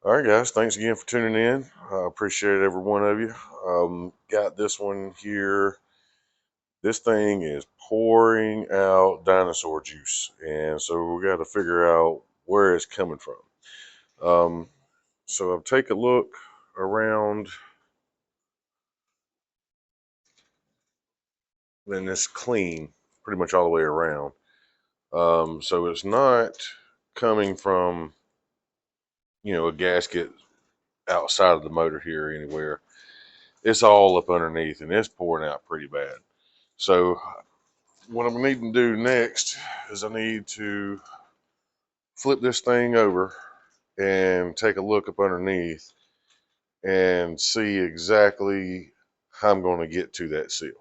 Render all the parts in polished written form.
All right, guys. Thanks again for tuning in. I appreciate every one of you. Got this one here. This thing is pouring out dinosaur juice, and so we got to figure out where it's coming from. Um, so I'll take a look around, and it's clean pretty much all the way around. So it's not coming from a gasket outside of the motor here anywhere. It's all up underneath, and it's pouring out pretty bad. So what I'm needing to do next is I need to flip this thing over and take a look up underneath and see exactly how I'm going to get to that seal.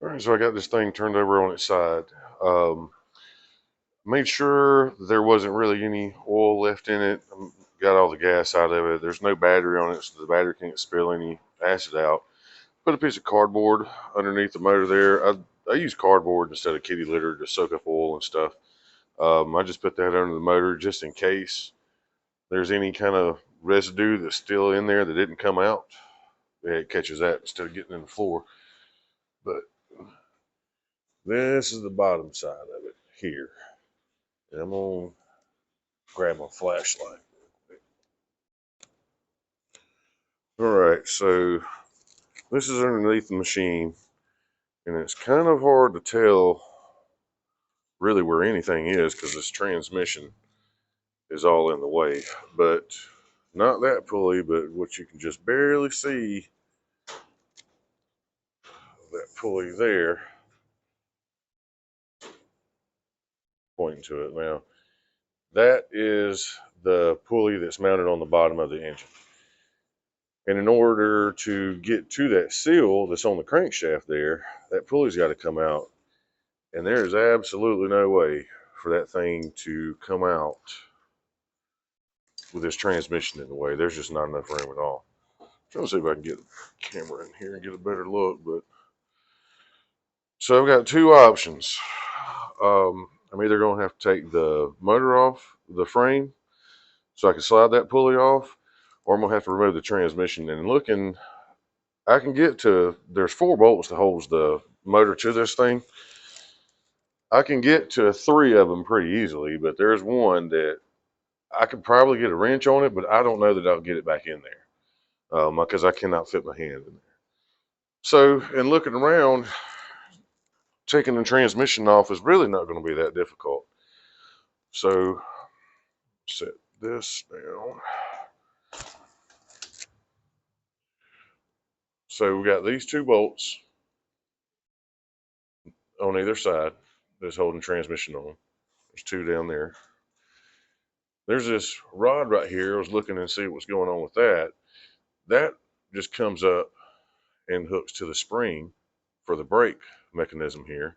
All right, so I got this thing turned over on its side. Made sure there wasn't really any oil left in it. Got all the gas out of it. There's no battery on it, so the battery can't spill any acid out. Put a piece of cardboard underneath the motor there. I use cardboard instead of kitty litter to soak up oil and stuff. I just put that under the motor just in case there's any kind of residue that's still in there that didn't come out. It catches that instead of getting in the floor. But this is the bottom side of it here. And I'm going to grab my flashlight. All right, so this is underneath the machine, and it's kind of hard to tell really where anything is because this transmission is all in the way. But not that pulley, but what you can just barely see, that pulley there pointing to it. Now, that is the pulley that's mounted on the bottom of the engine. And in order to get to that seal that's on the crankshaft there, that pulley's got to come out. And there's absolutely no way for that thing to come out with this transmission in the way. There's just not enough room at all. I'm trying to see if I can get the camera in here and get a better look. But so I've got two options. I'm either going to have to take the motor off the frame so I can slide that pulley off, or I'm going to have to remove the transmission. And looking, I can get to, there's 4 bolts that holds the motor to this thing. I can get to 3 of them pretty easily, but there's one that I could probably get a wrench on it, but I don't know that I'll get it back in there because I cannot fit my hand in there. So, in looking around, taking the transmission off is really not going to be that difficult. So, set this down. So, we got these 2 bolts on either side that's holding transmission on. There's 2 down there. There's this rod right here. I was looking and see what's going on with that. That just comes up and hooks to the spring for the brake mechanism here.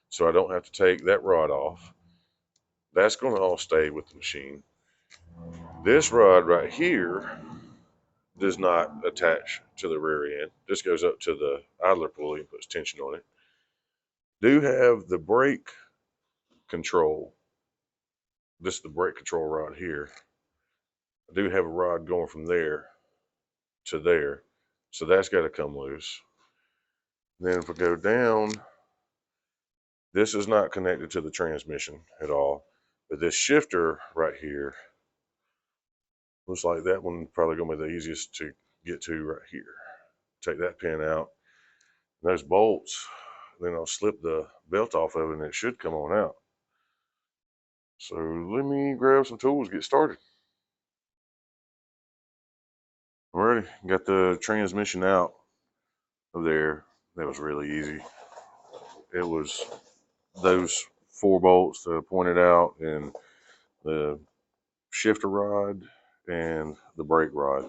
So I don't have to take that rod off. That's going to all stay with the machine. This rod right here does not attach to the rear end. This goes up to the idler pulley and puts tension on it. Do have the brake control. This is the brake control rod here. I do have a rod going from there to there. So that's got to come loose. Then if we go down, this is not connected to the transmission at all. But this shifter right here, looks like that one probably going to be the easiest to get to right here. Take that pin out. And those bolts, then I'll slip the belt off of it and it should come on out. So let me grab some tools, get started. Alrighty, got the transmission out of there. That was really easy. It was those 4 bolts that I pointed out, and the shifter rod and the brake rod.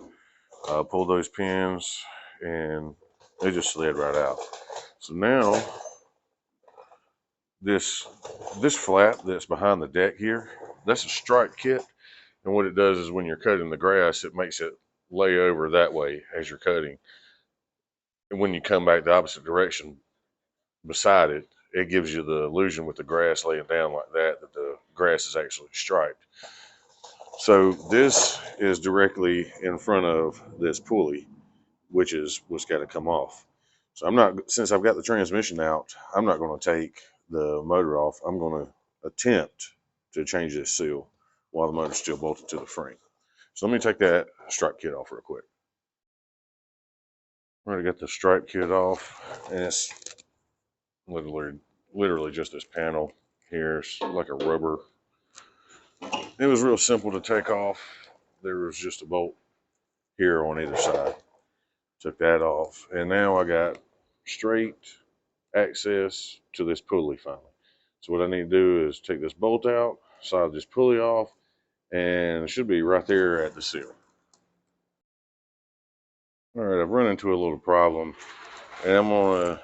Pulled those pins and they just slid right out. So now this flap that's behind the deck here, that's a strike kit. And what it does is when you're cutting the grass, it makes it lay over that way as you're cutting. And when you come back the opposite direction beside it, it gives you the illusion with the grass laying down like that, that the grass is actually striped. So this is directly in front of this pulley, which is what's got to come off. So I'm not, since I've got the transmission out, I'm not going to take the motor off. I'm going to attempt to change this seal while the motor's still bolted to the frame. So let me take that stripe kit off real quick. Already got the stripe kit off, and it's literally just this panel here. It's like a rubber. It was real simple to take off. There was just a bolt here on either side. Took that off, and now I got straight access to this pulley finally. So what I need to do is take this bolt out, slide this pulley off, and it should be right there at the seal. All right, I've run into a little problem, and I'm gonna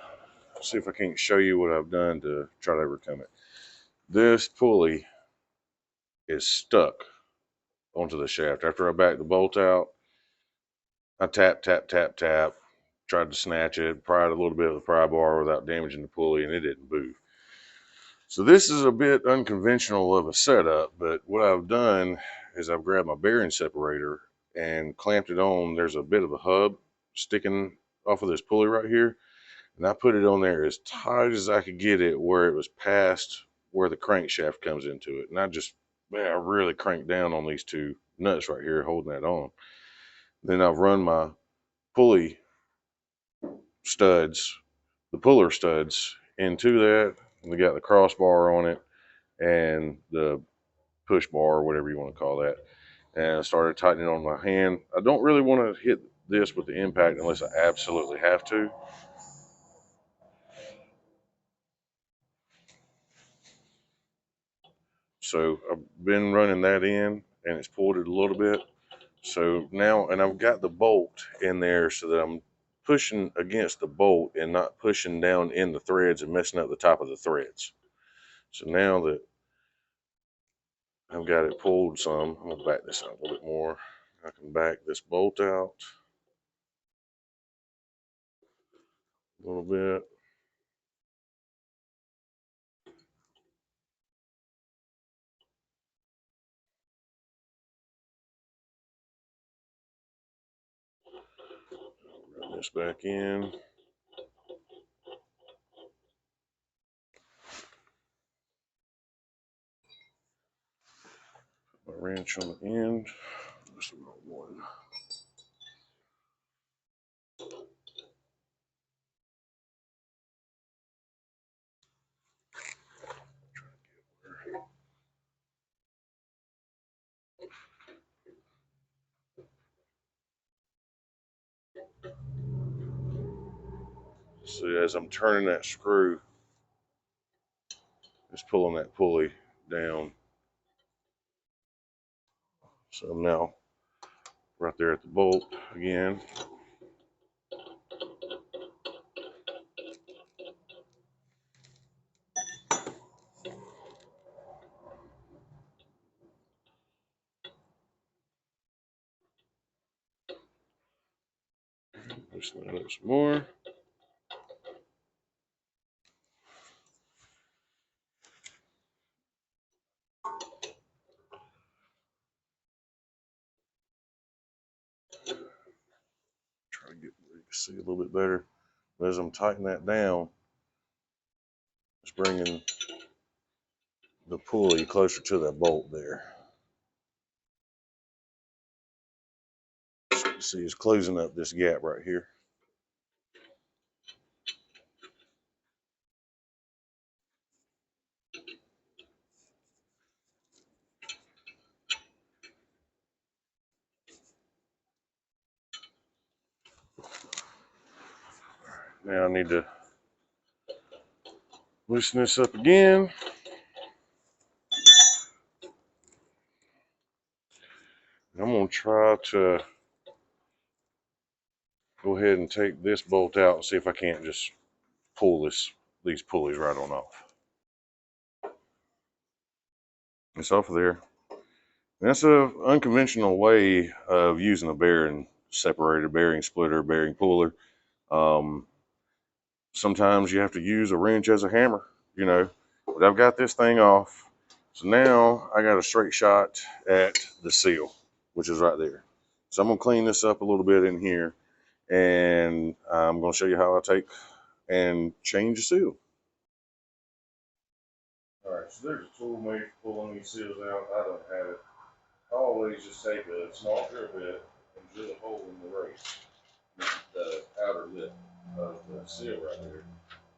see if I can't show you what I've done to try to overcome it. This pulley is stuck onto the shaft. After I backed the bolt out, I tap, tap, tap, tap, tried to snatch it, pried a little bit of the pry bar without damaging the pulley, and it didn't move. So this is a bit unconventional of a setup, but what I've done is I've grabbed my bearing separator and clamped it on. There's a bit of a hub sticking off of this pulley right here, and I put it on there as tight as I could get it where it was past where the crankshaft comes into it. And I really cranked down on these two nuts right here holding that on. Then I've run my pulley studs, the puller studs, into that. We got the crossbar on it and the push bar, or whatever you want to call that. And I started tightening on my hand. I don't really want to hit this with the impact unless I absolutely have to. So I've been running that in, and it's pulled it a little bit. So now, and I've got the bolt in there so that I'm pushing against the bolt and not pushing down in the threads and messing up the top of the threads. So now that I've got it pulled some, I'm gonna back this out a little bit more. I can back this bolt out a little bit. Run this back in. My wrench on the end. That's the wrong one. See, as I'm turning that screw, it's pulling that pulley down. So I'm now right there at the bolt again. Loosen that up some more. Try to get where you can see a little bit better. But as I'm tightening that down, it's bringing the pulley closer to that bolt there. So you see, it's closing up this gap right here. Now I need to loosen this up again. I'm going to try to go ahead and take this bolt out and see if I can't just pull these pulleys right on off. It's off of there. That's an unconventional way of using a bearing separator, bearing splitter, bearing puller. Sometimes you have to use a wrench as a hammer, but I've got this thing off. So now I got a straight shot at the seal, which is right there. So I'm gonna clean this up a little bit in here, and I'm gonna show you how I take and change the seal. All right, so there's a tool made for pulling these seals out. I don't have it. I always just take a small drill bit and drill a hole in the race, the outer lip of the seal right there.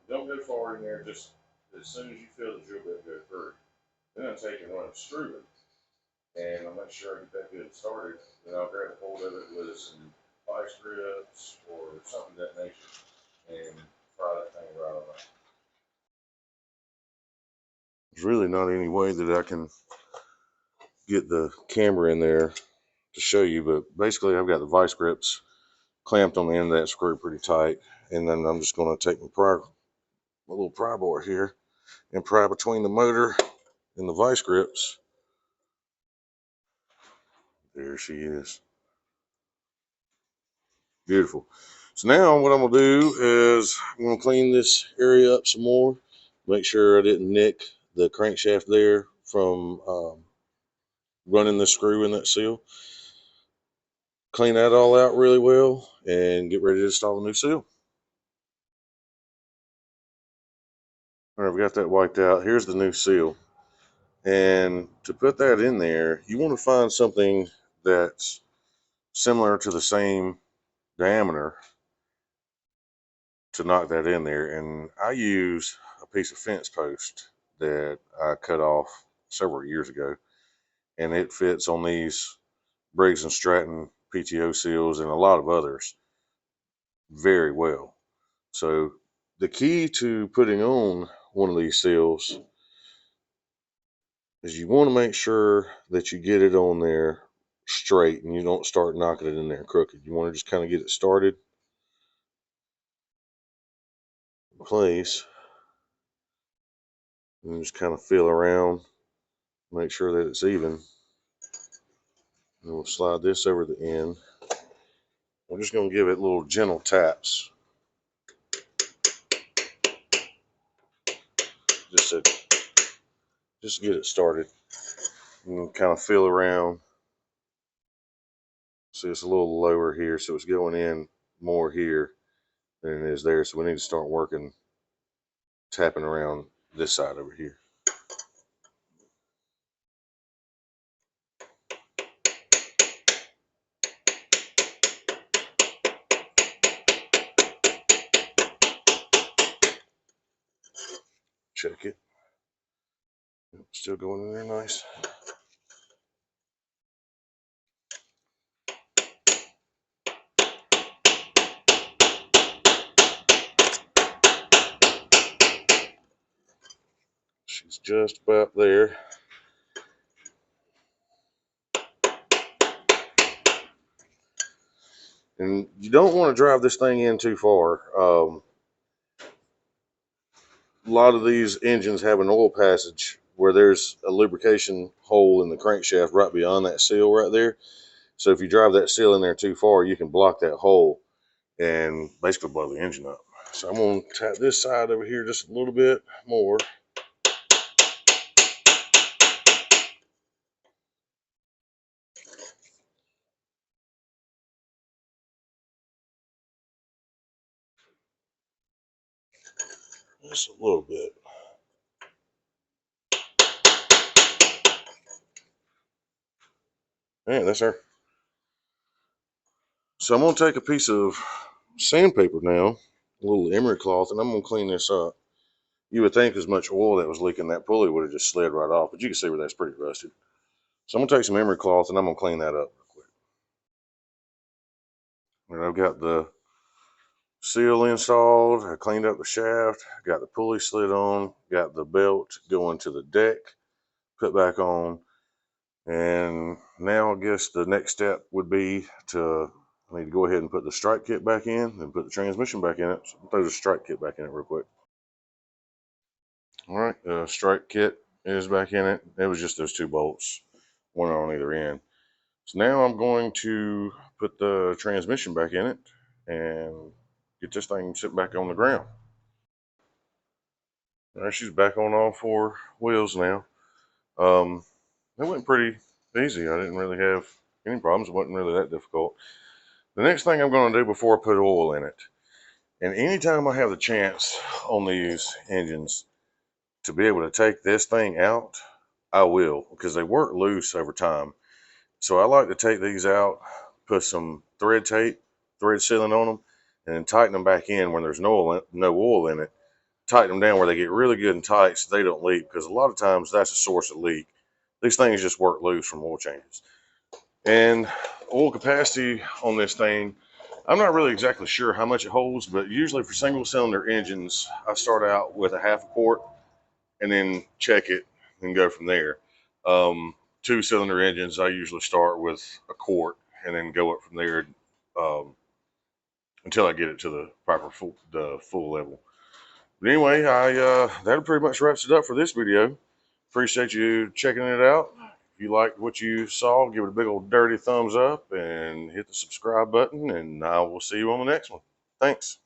Don't go far in there, just as soon as you feel the drill bit go through. Then I take and run a screw in, and I'll make sure I get that good started. Then I'll grab a hold of it with some vice grips or something of that nature and fry that thing right on out. There's really not any way that I can get the camera in there to show you, but basically I've got the vice grips clamped on the end of that screw pretty tight, and then I'm just going to take my little pry bar here and pry between the motor and the vice grips. There she is. Beautiful. So now what I'm going to do is I'm going to clean this area up some more, make sure I didn't nick the crankshaft there from running the screw in that seal. Clean that all out really well and get ready to install a new seal. All right, I've got that wiped out. Here's the new seal. And to put that in there, you want to find something that's similar to the same diameter to knock that in there. And I use a piece of fence post that I cut off several years ago, and it fits on these Briggs&Stratton PTO seals and a lot of others very well. So the key to putting on one of these seals is you want to make sure that you get it on there straight and you don't start knocking it in there crooked. You want to just kind of get it started in place and just kind of feel around, make sure that it's even. And we'll slide this over the end. We're just going to give it little gentle taps just to get it started, and kind of feel around. See, it's a little lower here, so it's going in more here than it is there. So we need to start working, tapping around this side over here. Check it. Still going in there nice. She's just about there. And you don't want to drive this thing in too far. A lot of these engines have an oil passage where there's a lubrication hole in the crankshaft right beyond that seal right there. So if you drive that seal in there too far, you can block that hole and basically blow the engine up. So I'm going to tap this side over here just a little bit more. Just a little bit. Yeah, that's her. So I'm going to take a piece of sandpaper now, a little emery cloth, and I'm going to clean this up. You would think as much oil that was leaking, that pulley would have just slid right off, but you can see where that's pretty rusted. So I'm going to take some emery cloth and I'm going to clean that up real quick. And I've got the seal installed, I cleaned up the shaft, got the pulley slid on, got the belt going to the deck put back on, and now I guess the next step would be I need to go ahead and put the strike kit back in and put the transmission back in it. So I'll throw the strike kit back in it real quick. All right, the strike kit is back in it. It was just those two bolts, one on either end. So now I'm going to put the transmission back in it and get this thing sit back on the ground. All right, she's back on all four wheels now. It went pretty easy. I didn't really have any problems. It wasn't really that difficult. The next thing I'm going to do before I put oil in it, and anytime I have the chance on these engines to be able to take this thing out, I will, because they work loose over time. So I like to take these out, put some thread tape, thread sealing on them, and then tighten them back in when there's no oil in it. Tighten them down where they get really good and tight so they don't leak, because a lot of times that's a source of leak. These things just work loose from oil changes. And oil capacity on this thing, I'm not really exactly sure how much it holds, but usually for single cylinder engines, I start out with a half a quart and then check it and go from there. Two cylinder engines, I usually start with a quart and then go up from there um, until I get it to the proper full level. But anyway, that pretty much wraps it up for this video. Appreciate you checking it out. If you liked what you saw, give it a big old dirty thumbs up and hit the subscribe button, and I will see you on the next one. Thanks.